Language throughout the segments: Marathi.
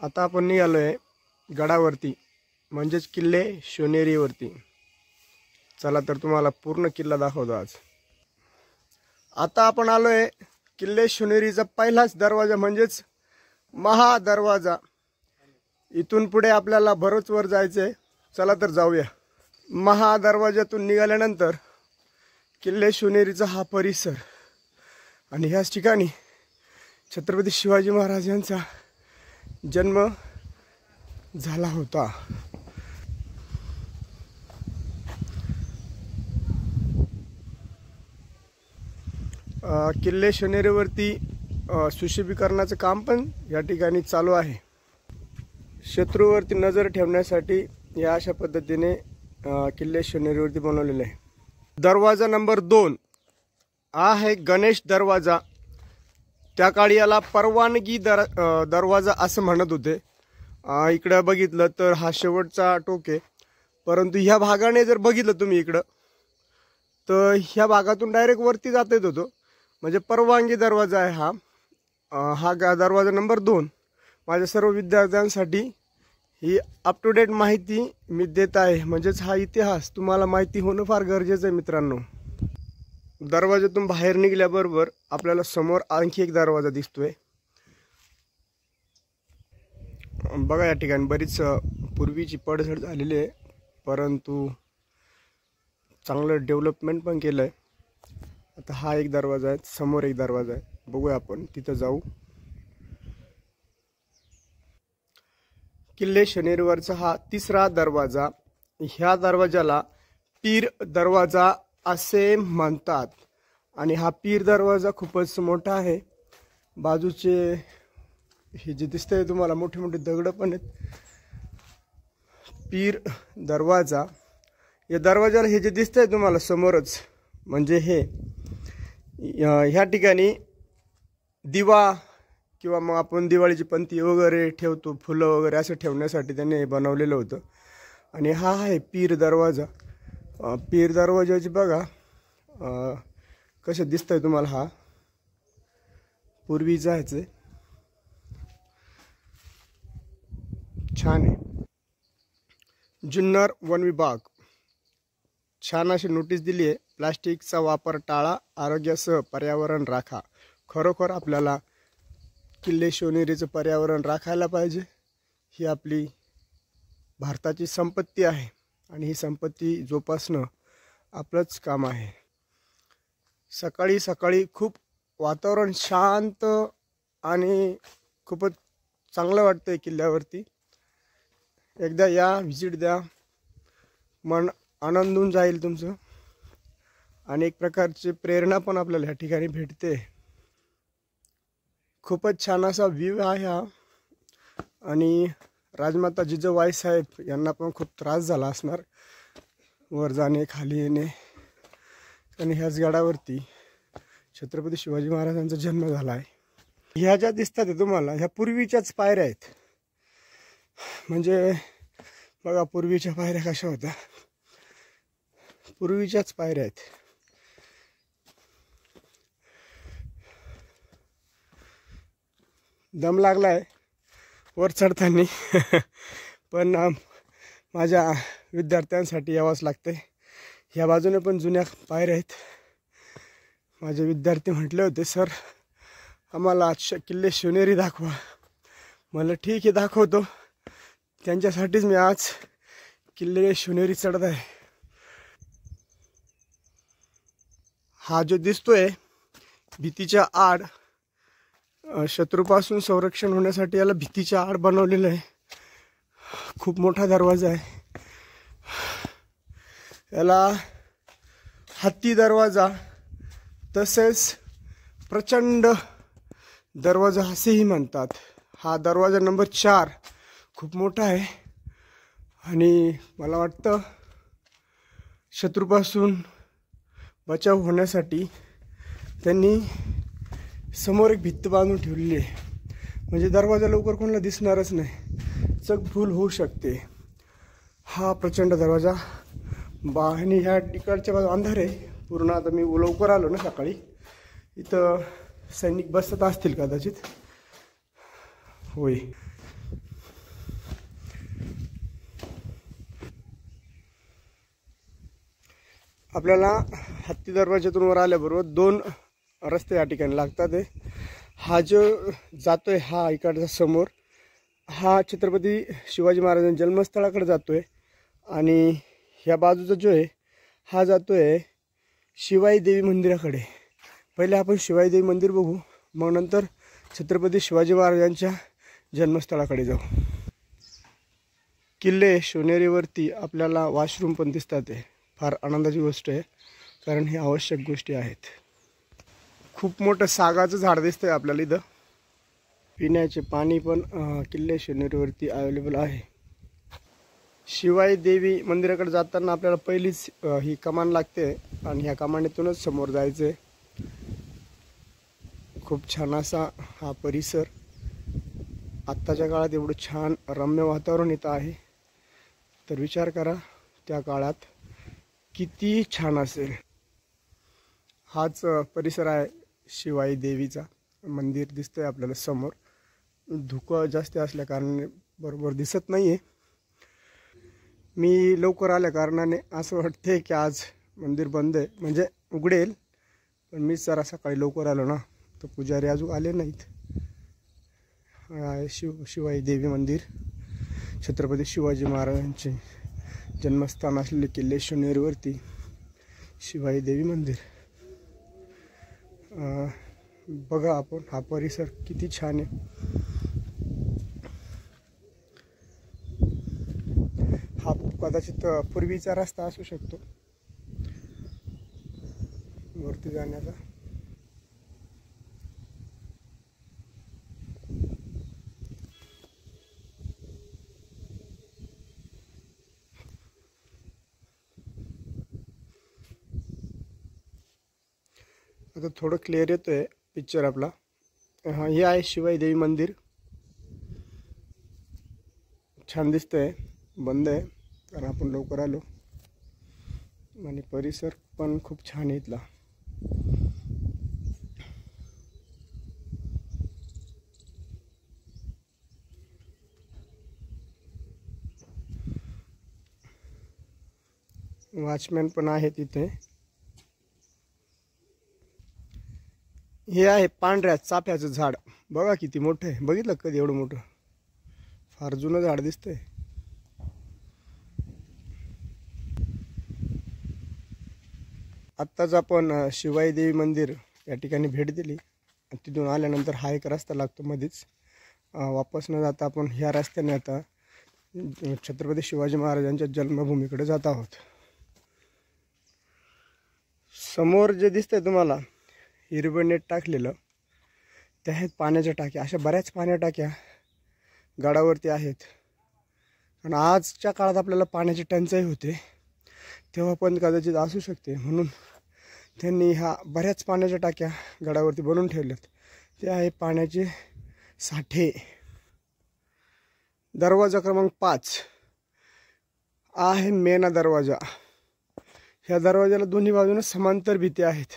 आता आपण निघालोय गडावरती म्हणजेच किल्ले शिवनेरीवरती। चला तर तुम्हाला पूर्ण किल्ला दाखवतो आज। आता आपण आलोय किल्ले शिवनेरीचा पहिलाच दरवाजा म्हणजेच महादरवाजा। इथून पुढे आपल्याला बरोच वर जायचंय। चला तर जाऊया। महादरवाजातून निघाल्यानंतर किल्ले शिवनेरीचा हा परिसर आणि ह्याच ठिकाणी छत्रपती शिवाजी महाराज यांचा जन्म झाला होता। किल्ले शिवनेरीवरती सुशोभीकरणाचं काम पण या ठिकाणी चालू आहे। शत्रूवरती नजर ठेवण्यासाठी या अशा पद्धतीने किल्ले शिवनेरीवरती बनवलेले आहे। दरवाजा नंबर 2 हा आहे गणेश दरवाजा। त्या काळी याला परवानगी दरवाजा असं म्हणत होते। इकडे बघितलं तर हा शेवटचा टोक आहे, परंतु ह्या भागाने जर बघितलं तुम्ही इकडं तर ह्या भागातून डायरेक्ट वरती जाता येत होतो, म्हणजे परवानगी दरवाजा आहे हा। हा दरवाजा नंबर 2 माझ्या सर्व विद्यार्थ्यांसाठी ही अप टू डेट माहिती मी देत आहे, म्हणजेच हा इतिहास तुम्हाला माहिती होणं फार गरजेचं आहे मित्रांनो। दरवाजातून बाहेर निघाल्याबरोबर आपल्याला समोर आणखी एक दरवाजा दिसतोय। बघा या ठिकाणी बरीच पूर्वीची पडझड झालेली आहे, परंतु चांगलं डेव्हलपमेंट पण केलंय। आता हा एक दरवाजा आहे, समोर एक दरवाजा आहे, बघूया आपण तिथं जाऊ। किल्ले शिवनेरीवरचा हा तिसरा दरवाजा। ह्या दरवाजाला पीर दरवाजा असे म्हणतात आणि हा पीर दरवाजा खूपच मोठा आहे। बाजूचे हे जे दिसतंय तुम्हाला मोठे मोठे दगड पण आहेत। पीर दरवाजा, या दरवाजाला हे जे दिसतंय तुम्हाला समोरच, म्हणजे हे ह्या ठिकाणी दिवा किंवा मग आपण दिवाळीची पंती वगैरे ठेवतो, फुलं वगैरे असं ठेवण्यासाठी त्यांनी बनवलेलं होतं। आणि हा आहे पीर दरवाजा। पीर दरवाजाची बघा कसं दिसतंय तुम्हाला, हा पूर्वीचा आहे, छान आहे। जुन्नर वन विभाग छान अशी नोटीस दिली आहे, प्लास्टिकचा वापर टाळा, आरोग्यासह पर्यावरण राखा। खरोखर आपल्याला किल्ले शिवनेरीचं पर्यावरण राखायला पाहिजे। ही आपली भारताची संपत्ती आहे आणि ही संपत्ती जोपासणं आपलंच काम आहे। सकाळी सकाळी खूप वातावरण शांत आणि खूपच चांगलं वाटतंय किल्ल्यावरती। एकदा या, व्हिजिट द्या, मन आनंदून जाईल तुमचं आणि एक प्रकारची प्रेरणा पण आपल्याला ह्या ठिकाणी भेटते। खूपच छान असा व्ह्यू आहे हा। आणि राजमाता जिजाबाई साहेब यांना पण खूप त्रास झाला असणार वर जाणे खाली येणे, आणि ह्याच गडावरती छत्रपती शिवाजी महाराजांचा जन्म झाला आहे। ह्या ज्या दिसतात तुम्हाला ह्या पूर्वीच्याच पायऱ्या आहेत, म्हणजे बघा पूर्वीच्या पायऱ्या कशा होत्या, पूर्वीच्याच पायऱ्या आहेत। दम लागलाय वर चढताना, पण माझ्या विद्यार्थ्यांसाठी यावंच लागतंय। ह्या बाजूने पण जुन्या पायऱ्या आहेत। माझे विद्यार्थी म्हटले होते, सर आम्हाला किल्ले शिवनेरी दाखवा। मला ठीक आहे दाखवतो, त्यांच्यासाठीच मी आज किल्ले शिवनेरी चढत आहे। हा जो दिसतोय भीतीच्या आड, शत्रूपासून संरक्षण होण्यासाठी याला भीतीच्या आड बनवलेलं आहे। खूप मोठा दरवाजा आहे, याला हत्ती दरवाजा तसेच प्रचंड दरवाजा असेही म्हणतात। हा दरवाजा नंबर 4 खूप मोठा आहे आणि मला वाटतं शत्रूपासून बचाव होण्यासाठी त्यांनी समोर एक भित्त बांधून ठेवलेली आहे, म्हणजे दरवाजा लवकर कोणाला दिसणारच नाही, चकभूल होऊ शकते। हा प्रचंड दरवाजा आणि ह्या तिकडच्या बाजू अंधार आहे पूर्ण। आता मी लवकर आलो ना सकाळी, इथं सैनिक बसत असतील कदाचित, होय। आपल्याला हत्ती दरवाजातून वर आल्याबरोबर 2 रस्ते या ठिकाणी लागतात. हा जो जातोय हा इकडचा समोर हा छत्रपती शिवाजी महाराजांच्या जन्मस्थळाकडे जातोय आणि ह्या बाजूचा जो आहे हा जातोय शिवाई देवी मंदिराकडे. पहिले आपण शिवाई देवी मंदिर बघू, मग नंतर छत्रपती शिवाजी महाराजांच्या जन्मस्थळाकडे जाऊ. किल्ले शिवनेरीवरती आपल्याला वॉशरूम पण दिसतात. फार आनंदाची गोष्ट आहे, कारण हे आवश्यक गोष्टी आहेत. खूप मोठं सागाचं झाड दिसतंय आपल्याला इथं. पिण्याचे पाणी पण किल्ले शिवनेरीवरती अवेलेबल आहे. शिवाई देवी मंदिराकडे जाताना आपल्याला पहिलीच ही कमान लागते आणि ह्या कमानीतूनच समोर जायचं. खूप छान असा हा परिसर. आत्ताच्या काळात एवढं छान रम्य वातावरण इथं आहे, तर विचार करा त्या काळात किती छान असेल. हाच परिसर आहे शिवाई देवीचा. मंदिर दिसतंय आपल्याला समोर. धुकं जास्त असल्या कारणाने बरोबर दिसत नाही आहे. मी लवकर आल्या कारणाने असं वाटते की आज मंदिर बंद आहे, म्हणजे उघडेल, पण मी जरा सकाळी लवकर आलो ना, तर पुजारी अजून आले नाहीत. शिवाई देवी मंदिर, छत्रपती शिवाजी महाराजांचे जन्मस्थान असलेले किल्ले शिवनेरीवरती शिवाई देवी मंदिर. बघा आपण हा परिसर किती छान आहे. हा कदाचित पूर्वीचा रस्ता असू शकतो वरती जाण्याचा. आता थोडं क्लिअर येतोय पिक्चर आपला. हे आहे शिवाई देवी मंदिर. छान दिसतंय. बंद आहे कारण आपण लवकर आलो आणि परिसर पण खूप छान आहे इथला. वॉचमॅन पण आहे तिथे. हे आहे पांढऱ्या चाफ्याचं झाड. बघा किती मोठं आहे. बघितलं कधी एवढं मोठं? फार जुनं झाड दिसतंय. आत्ताच आपण शिवाई देवी मंदिर या ठिकाणी भेट दिली. तिथून आल्यानंतर हा एक रस्ता लागतो मध्येच. वापस न जाता आपण ह्या रस्त्याने आता छत्रपती शिवाजी महाराजांच्या जन्मभूमीकडे जात आहोत. समोर जे दिसतंय तुम्हाला हिरवं नेट टाकलेलं, त्या आहेत पाण्याच्या टाक्या. अशा बऱ्याच पाण्या टाक्या गडावरती आहेत. आणि आजच्या काळात आपल्याला पाण्याची टंचाई होते, तेव्हा पण कदाचित असू शकते, म्हणून त्यांनी ह्या बऱ्याच पाण्याच्या टाक्या गडावरती बनवून ठेवल्यात. ते आहे पाण्याचे साठे. दरवाजा क्रमांक 5 आहे मेना दरवाजा. ह्या दरवाजाला दोन्ही बाजूने समांतर भिती आहेत.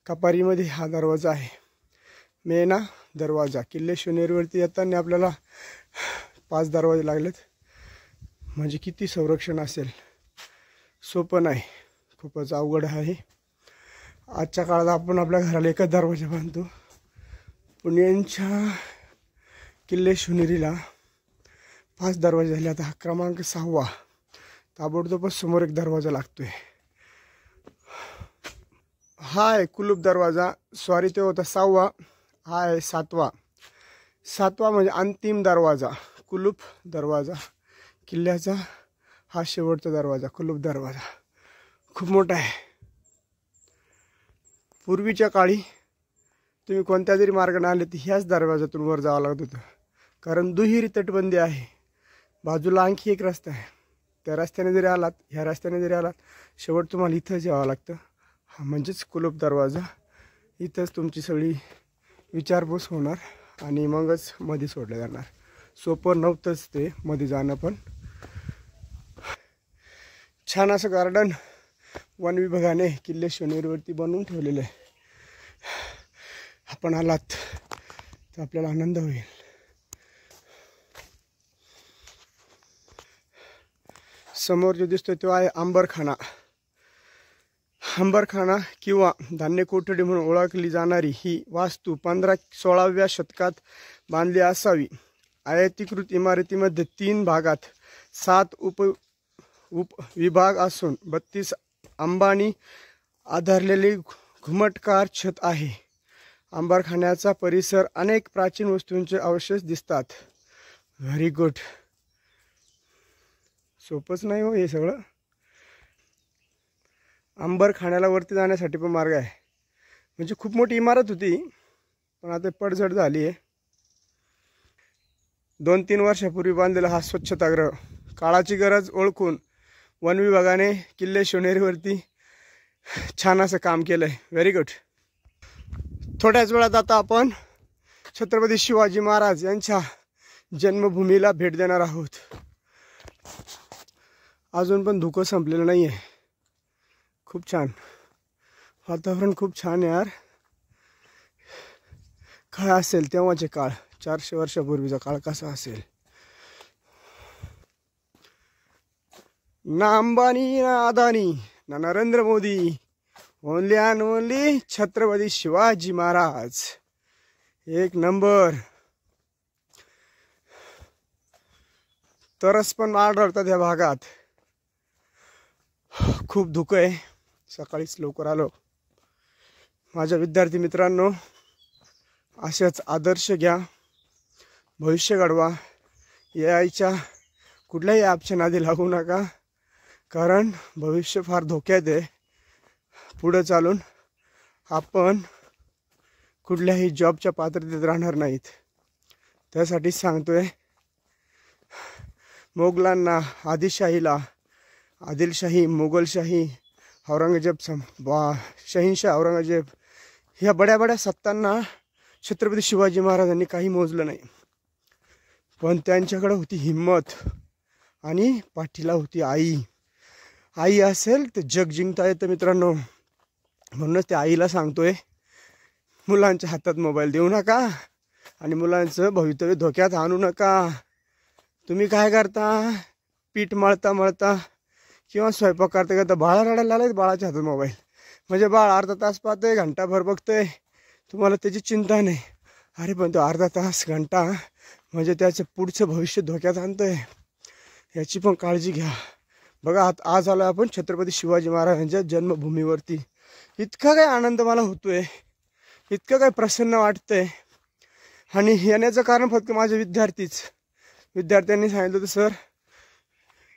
कपारीमध्ये हा दरवाजा आहे, मेना दरवाजा. किल्ले शिवनेरीवरती येताना आपल्याला 5 दरवाजे लागलेत. म्हणजे किती संरक्षण असेल. सोपं नाही, खूपच अवघड आहे. आजच्या काळात आपण आपल्या घराला एकच दरवाजा बांधतो. पुण्यांच्या किल्ले शिवनेरीला 5 दरवाजे झाले. आता हा क्रमांक 6वा. ताबडतोबच समोर एक दरवाजा लागतोय. हा आहे कुलूप दरवाजा. सॉरी, तो होता 6वा. हा आहे 7वा. 7वा म्हणजे अंतिम दरवाजा, कुलूप दरवाजा. किल्ल्याचा हा शेवटचा दरवाजा, कुलूप दरवाजा. खूप मोठा आहे. पूर्वीच्या काळी तुम्ही कोणत्या जरी मार्गाने आले तर ह्याच दरवाजातून वर जावं लागत होतं, कारण दुहेरी तटबंदी आहे. बाजूला आणखी एक रस्ता आहे. त्या रस्त्याने जरी आलात, ह्या रस्त्याने जरी आलात, शेवट तुम्हाला इथंच यावं लागतं. हा म्हणजेच कुलूप दरवाजा. इथंच तुमची सगळी विचारपूस होणार आणि मगच मध्ये सोडलं जाणार. सोपं नव्हतंच ते मध्ये जाणं. पण छान असं गार्डन वन विभागाने किल्ले शिवनेरीवरती बनवून ठेवलेलं आहे. आपण आलात तर आपल्याला आनंद होईल. समोर जो दिसतोय तो आहे अंबरखाना. अंबरखाना किंवा धान्य कोठडी म्हणून ओळखली जाणारी ही वास्तू 15-16व्या शतकात बांधली असावी. आयताकृती इमारतीमध्ये 3 भागात 7 उपविभाग असून 32 अंबानी आधारलेले घुमटकार छत आहे. अंबरखान्याचा परिसर अनेक प्राचीन वस्तूंचे अवशेष दिसतात. Very good. सोपंच नाही हो हे सगळं. अंबरखान्याला वरती जाण्यासाठी पण मार्ग आहे. म्हणजे खूप मोठी इमारत होती पण आता पडझड झाली आहे. 2-3 वर्षापूर्वी बांधलेला हा स्वच्छतागृह. काळाची गरज ओळखून वन विभागाने किल्ले शिवनेरीवरती छान असं काम केलं आहे. Very good. थोड्याच वेळात आता आपण छत्रपती शिवाजी महाराज यांच्या जन्मभूमीला भेट देणार आहोत. अजून पण धुकं संपलेलं नाही आहे. खूप छान वातावरण, खूप छान यार. काय असेल तेव्हाचे काळ, 400 वर्षापूर्वीचा काळ कसा असेल. ना अंबानी, ना अदानी, ना Narendra Modi, only and only Chhatrapati Shivaji Maharaj. एक नंबर. तरस पण आढळतात या भागात. खूप धुकं आहे. सकाळीच लवकर आलो. माझ्या विद्यार्थी मित्रांनो, असेच आदर्श घ्या, भविष्य घडवा. AIच्या कुठल्याही ॲपच्या नादी लागू नका, कारण भविष्य फार धोक्यात आहे. पुढे चालून आपण कुठल्याही जॉबच्या पात्रतेत राहणार नाहीत. त्यासाठी सांगतोय, मोगलांना, आदिलशाहीला, आदिलशाही, मुघलशाही, औरंगजेब, शहिनशाह औरंगजेब, ह्या बड्या सत्तांना छत्रपती शिवाजी महाराजांनी काही मोजलं नाही. पण त्यांच्याकडे होती हिम्मत आणि पाठीला होती आई. आई असेल तर जग जिंकता येतं मित्रांनो. म्हणूनच त्या आईला सांगतोय, मुलांच्या हातात मोबाईल देऊ नका आणि मुलांचं भवितव्य धोक्यात आणू नका. तुम्ही काय करता, पीठ मळता किंवा स्वयंपाक करता बाळा रडायला लागले, बाळाच्या हातात मोबाईल. म्हणजे बाळ अर्धा तास पाहतोय, घंटाभर बघतोय, तुम्हाला त्याची चिंता नाही. अरे पण तो अर्धा तास, घंटा म्हणजे त्याचं पुढचं भविष्य धोक्यात आणतोय. याची पण काळजी घ्या. बघा, आज आलो आपण छत्रपती शिवाजी महाराजांच्या जन्मभूमीवरती. इतका काय आनंद मला होतोय, इतकं काय प्रसन्न वाटतंय. आणि येण्याचं कारण फक्त माझे विद्यार्थ्यांनी सांगितलं होतं, सर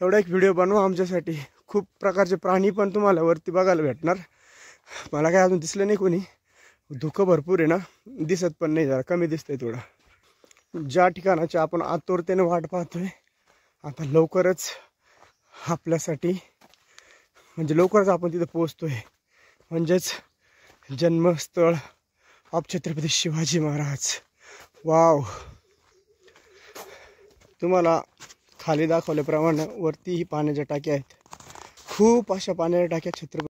एवढा एक व्हिडिओ बनवा आमच्यासाठी. खूप प्रकारचे प्राणी पण तुम्हाला वरती बघायला भेटणार. मला काय अजून दिसलं नाही कोणी. धुकं भरपूर आहे ना, दिसत पण नाही, जरा कमी दिसतंय थोडं. ज्या ठिकाणाची आपण आतुरतेने वाट पाहतोय, आता लवकरच आपल्यासाठी, म्हणजे लवकरच आपण तिथे पोहोचतोय. म्हणजेच जन्मस्थळ ऑफ छत्रपती शिवाजी महाराज. वाव. तुम्हाला खाली दाखवल्याप्रमाणे वरतीही पाण्याच्या टाक्या आहेत. खूप अशा पाण्याच्या टाक्या छत्रपती